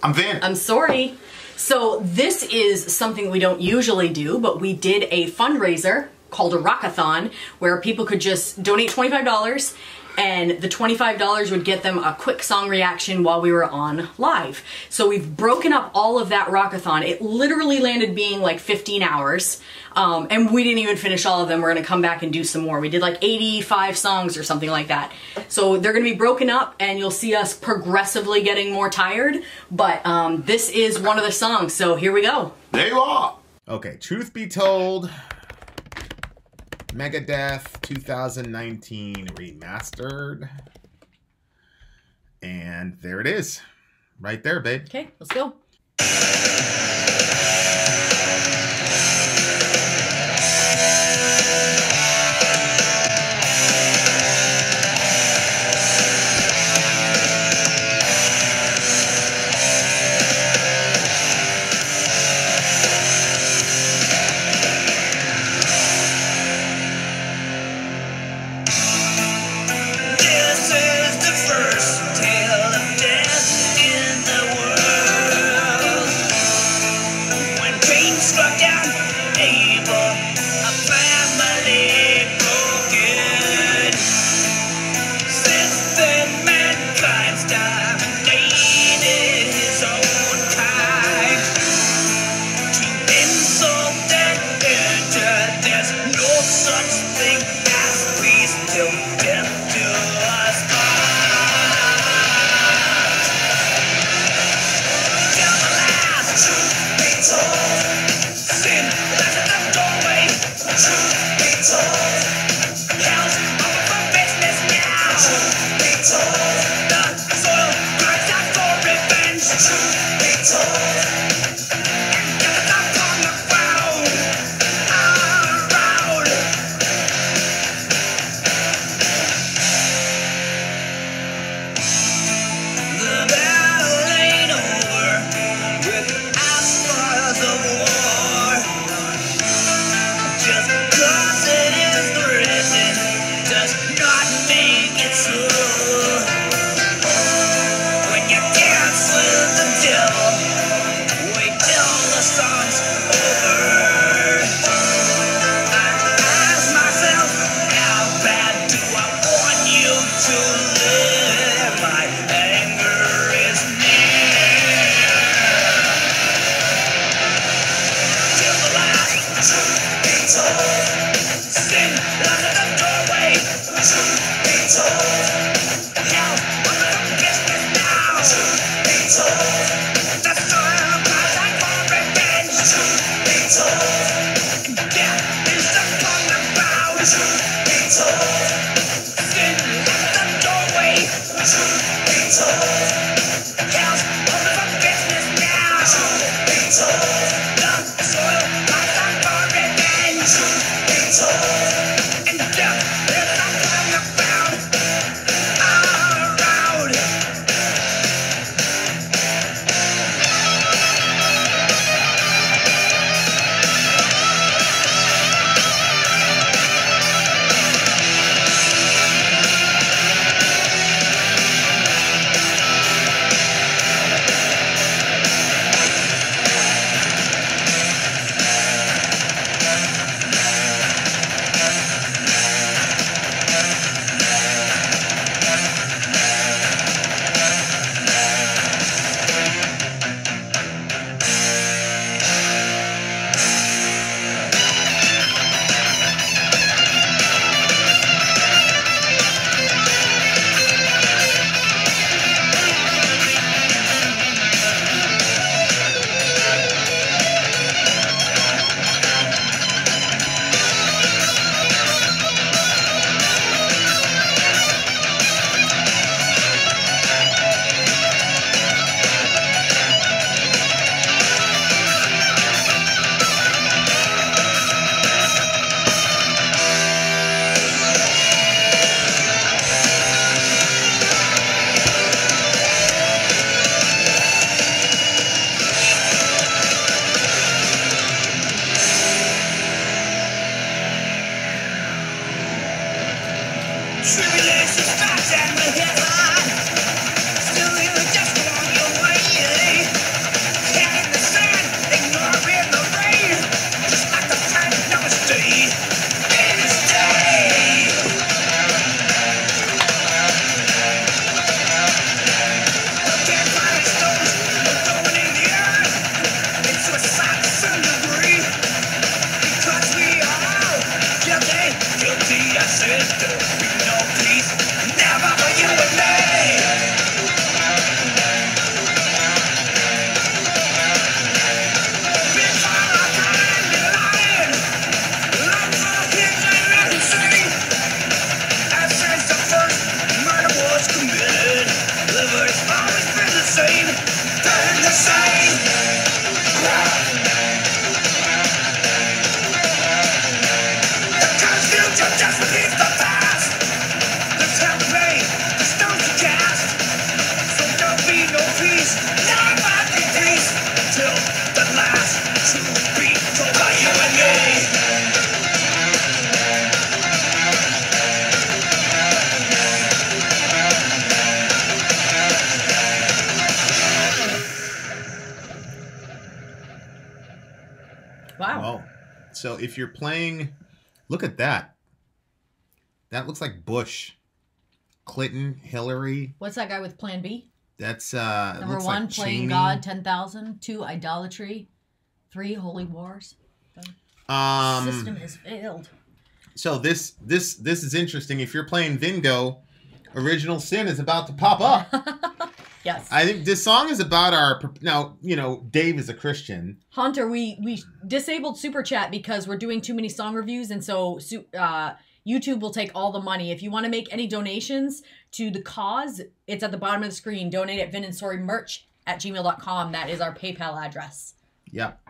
I'm Vin. I'm Sori. So this is something we don't usually do, but we did a fundraiser called a Rockathon where people could just donate $25 and the $25 would get them a quick song reaction while we were on live. So we've broken up all of that Rockathon. It literally landed being like 15 hours. And we didn't even finish all of them. We're gonna come back and do some more. We did like 85 songs or something like that. So they're gonna be broken up and you'll see us progressively getting more tired. But this is one of the songs, so here we go. There you are. Okay, truth be told, Megadeth 2019 remastered. And there it is. Right there, babe. Okay, let's go. Wow. Whoa. So if you're playing, look at that. That looks like Bush, Clinton, Hillary. What's that guy with Plan B? That's Number looks 1, like playing Cheney. God, 10,000. 2, idolatry. 3, holy wars. The system has failed. So this is interesting. If you're playing Vingo, Original Sin is about to pop up. Yes. I think this song is about our... Now, you know, Dave is a Christian. Hunter, we disabled Super Chat because we're doing too many song reviews, and so YouTube will take all the money. If you want to make any donations to the cause, it's at the bottom of the screen. Donate at Vin and Sori merch at gmail.com. That is our PayPal address. Yep.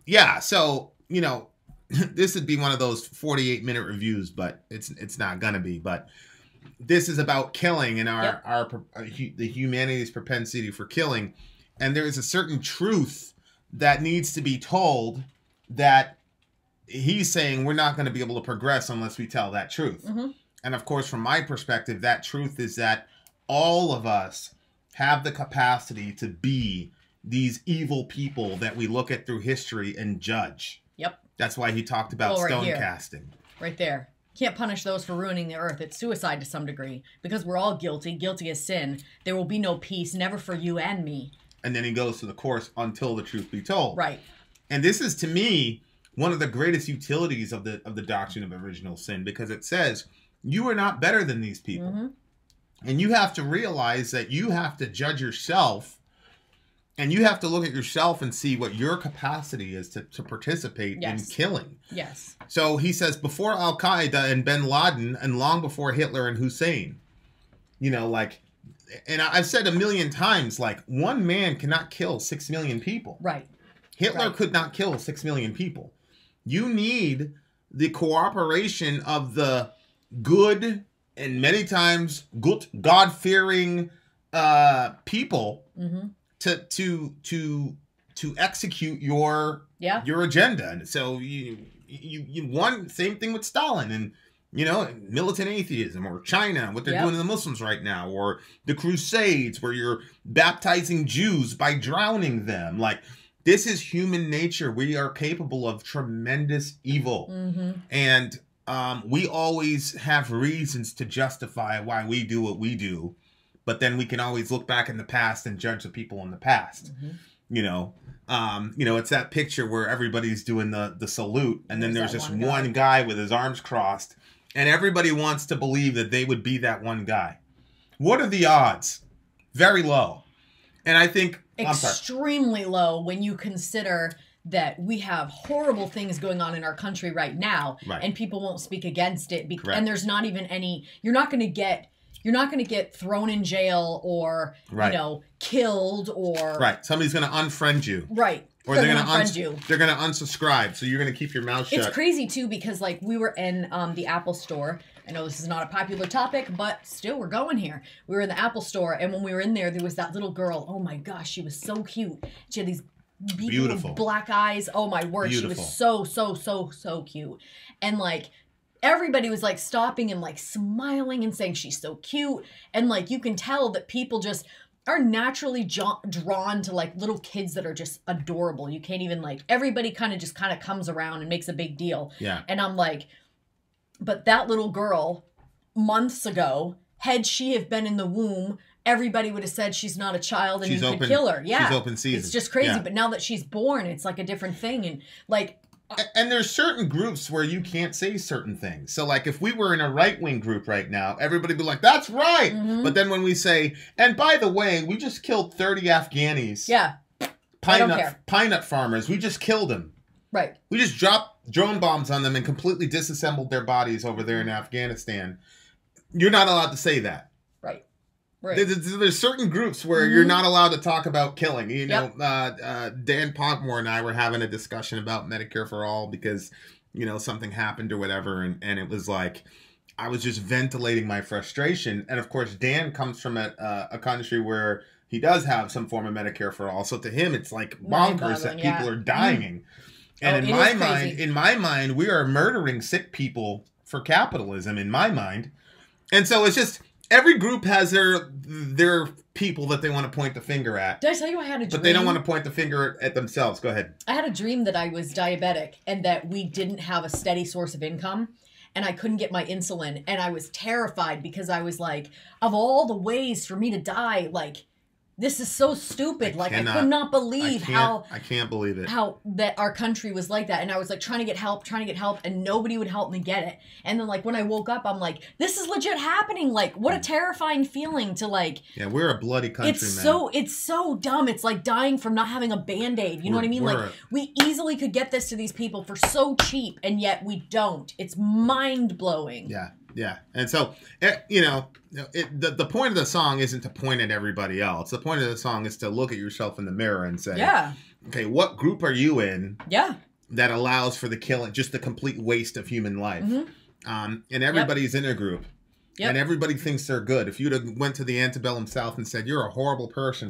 Yeah, so, you know, this would be one of those 48-minute reviews, but it's not gonna be. But this is about killing and the humanity's propensity for killing, and there is a certain truth that needs to be told that he's saying we're not going to be able to progress unless we tell that truth. Mm-hmm. And of course, from my perspective, that truth is that all of us have the capacity to be these evil people that we look at through history and judge. Yep. That's why he talked about stone casting. Right there. Can't punish those for ruining the earth. It's suicide to some degree. Because we're all guilty. Guilty as sin. There will be no peace, never for you and me. And then he goes to the chorus, until the truth be told. Right. And this is, to me, one of the greatest utilities of the doctrine of original sin, because it says, you are not better than these people. Mm-hmm. And you have to realize that you have to judge yourself, and you have to look at yourself and see what your capacity is to participate in killing. Yes. So he says, before Al-Qaeda and Bin Laden, and long before Hitler and Hussein, you know, like, and I've said a million times, like, one man cannot kill 6 million people. Right. Hitler could not kill 6 million people. You need the cooperation of the good and many times good, God-fearing people to execute your agenda. And so you one same thing with Stalin and, you know, militant atheism, or China, what they're doing to the Muslims right now, or the Crusades, where you're baptizing Jews by drowning them. Like, this is human nature. We are capable of tremendous evil. Mm-hmm. And we always have reasons to justify why we do what we do. But then we can always look back in the past and judge the people in the past. Mm-hmm. You know, it's that picture where everybody's doing the salute. And then there's this one guy with his arms crossed. And everybody wants to believe that they would be that one guy. What are the odds? Very low. And I think... extremely low when you consider that we have horrible things going on in our country right now. Right. And people won't speak against it. And there's not even any... You're not going to get thrown in jail or, you know, killed or... Right. Somebody's going to unfriend you. Right. Or they're going to unfriend you. They're going to unsubscribe. So you're going to keep your mouth shut. It's crazy, too, because, like, we were in the Apple store. I know this is not a popular topic, but still, we're going here. We were in the Apple store, and when we were in there, there was that little girl. Oh, my gosh, she was so cute. She had these beautiful black eyes. Oh, my word. Beautiful. She was so cute. And, like... everybody was, like, stopping and, like, smiling and saying she's so cute. And, like, you can tell that people just are naturally drawn to, like, little kids that are just adorable. You can't even, like, everybody kind of comes around and makes a big deal. Yeah. And I'm like, but that little girl, months ago, had she have been in the womb, everybody would have said she's not a child and you could kill her. Yeah. She's open season. It's just crazy. Yeah. But now that she's born, it's, like, a different thing. And, like... And there's certain groups where you can't say certain things. So, like, if we were in a right-wing group right now, everybody would be like, that's right! Mm-hmm. But then when we say, and by the way, we just killed 30 Afghanis. Yeah. Pine nut farmers. We just killed them. Right. We just dropped drone bombs on them and completely disassembled their bodies over there in Afghanistan. You're not allowed to say that. Right. Right. There's certain groups where you're not allowed to talk about killing. You know, Dan Pontmore and I were having a discussion about Medicare for All because, you know, something happened or whatever. And it was like, I was just ventilating my frustration. And of course, Dan comes from a country where he does have some form of Medicare for All. So to him, it's like bonkers that people are dying. And in my mind, we are murdering sick people for capitalism, in my mind. And so it's just... every group has their people that they want to point the finger at. Did I tell you I had a dream? But they don't want to point the finger at themselves. Go ahead. I had a dream that I was diabetic and that we didn't have a steady source of income and I couldn't get my insulin. And I was terrified because I was like, of all the ways for me to die, like, this is so stupid. I could not believe I can't believe it. How that our country was like that. And I was like trying to get help, and nobody would help me get it. And then like when I woke up, I'm like, this is legit happening. Like, what a terrifying feeling to like. Yeah, we're a bloody country, It's so dumb. It's like dying from not having a Band-Aid. You know what I mean? Like we easily could get this to these people for so cheap, and yet we don't. It's mind blowing. Yeah. Yeah, and so, the point of the song isn't to point at everybody else. The point of the song is to look at yourself in the mirror and say, okay, what group are you in that allows for the killing, just the complete waste of human life? And everybody's in a group. And everybody thinks they're good. If you'd have went to the antebellum South and said you're a horrible person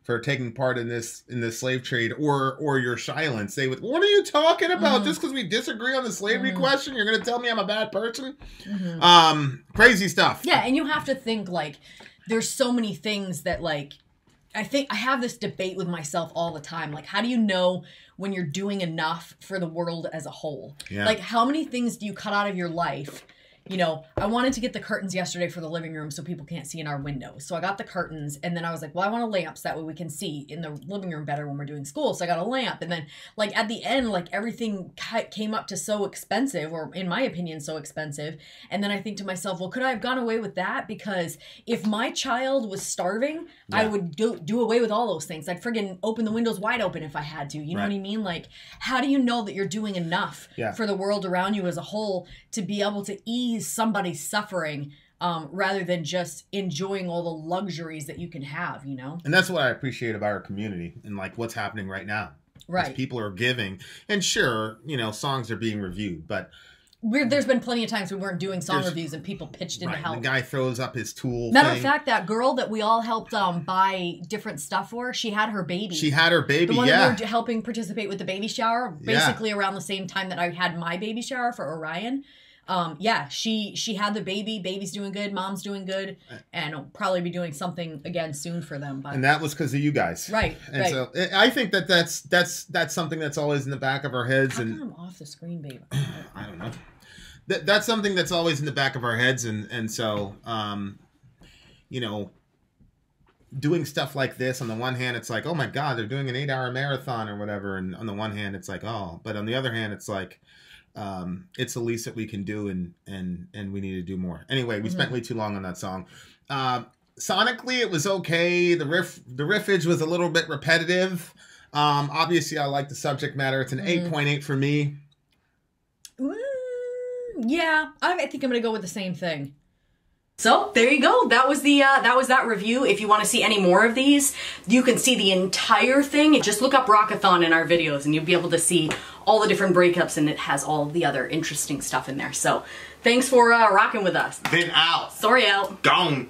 for taking part in this slave trade, or you're silence, they would, what are you talking about? Just because we disagree on the slavery question, you're going to tell me I'm a bad person? Crazy stuff. Yeah, and you have to think like there's so many things that like I think I have this debate with myself all the time. Like, how do you know when you're doing enough for the world as a whole? Like, how many things do you cut out of your life? You know, I wanted to get the curtains yesterday for the living room so people can't see in our windows. So I got the curtains, and then I was like, well, I want a lamp so that way we can see in the living room better when we're doing school. So I got a lamp. And then, like, at the end, like, everything came up to so expensive, or in my opinion, so expensive. And then I think to myself, well, could I have gone away with that? Because if my child was starving, I would do away with all those things. I'd friggin' open the windows wide open if I had to. You know what I mean? Like, how do you know that you're doing enough for the world around you as a whole to be able to ease somebody's suffering rather than just enjoying all the luxuries that you can have, you know? And that's what I appreciate about our community and like what's happening right now. Right. People are giving, and sure, you know, songs are being reviewed, but there's been plenty of times we weren't doing song reviews and people pitched in to help. The guy throws up his tool Matter of fact, that girl that we all helped buy different stuff for, she had her baby. She had her baby, the one that we were helping participate with the baby shower, basically around the same time that I had my baby shower for Orion. She had the baby. Baby's doing good. Mom's doing good, and will probably be doing something again soon for them. But and that was because of you guys, right? And so I think that's something that's always in the back of our heads. How come I'm off the screen, baby? I don't know. That's something that's always in the back of our heads, and so you know, doing stuff like this. On the one hand, it's like, oh my God, they're doing an 8-hour marathon or whatever, and on the one hand, it's like, oh, but on the other hand, it's like. It's the least that we can do, and we need to do more. Anyway, we spent way too long on that song. Sonically, it was okay. The riffage was a little bit repetitive. Obviously, I like the subject matter. It's an 8.8 for me. Yeah, I think I'm gonna go with the same thing. So there you go. That was that review. If you want to see any more of these, you can see the entire thing. Just look up Rockathon in our videos and you'll be able to see all the different breakups, and it has all the other interesting stuff in there. So thanks for rocking with us. Vin out. Sori out. Gone.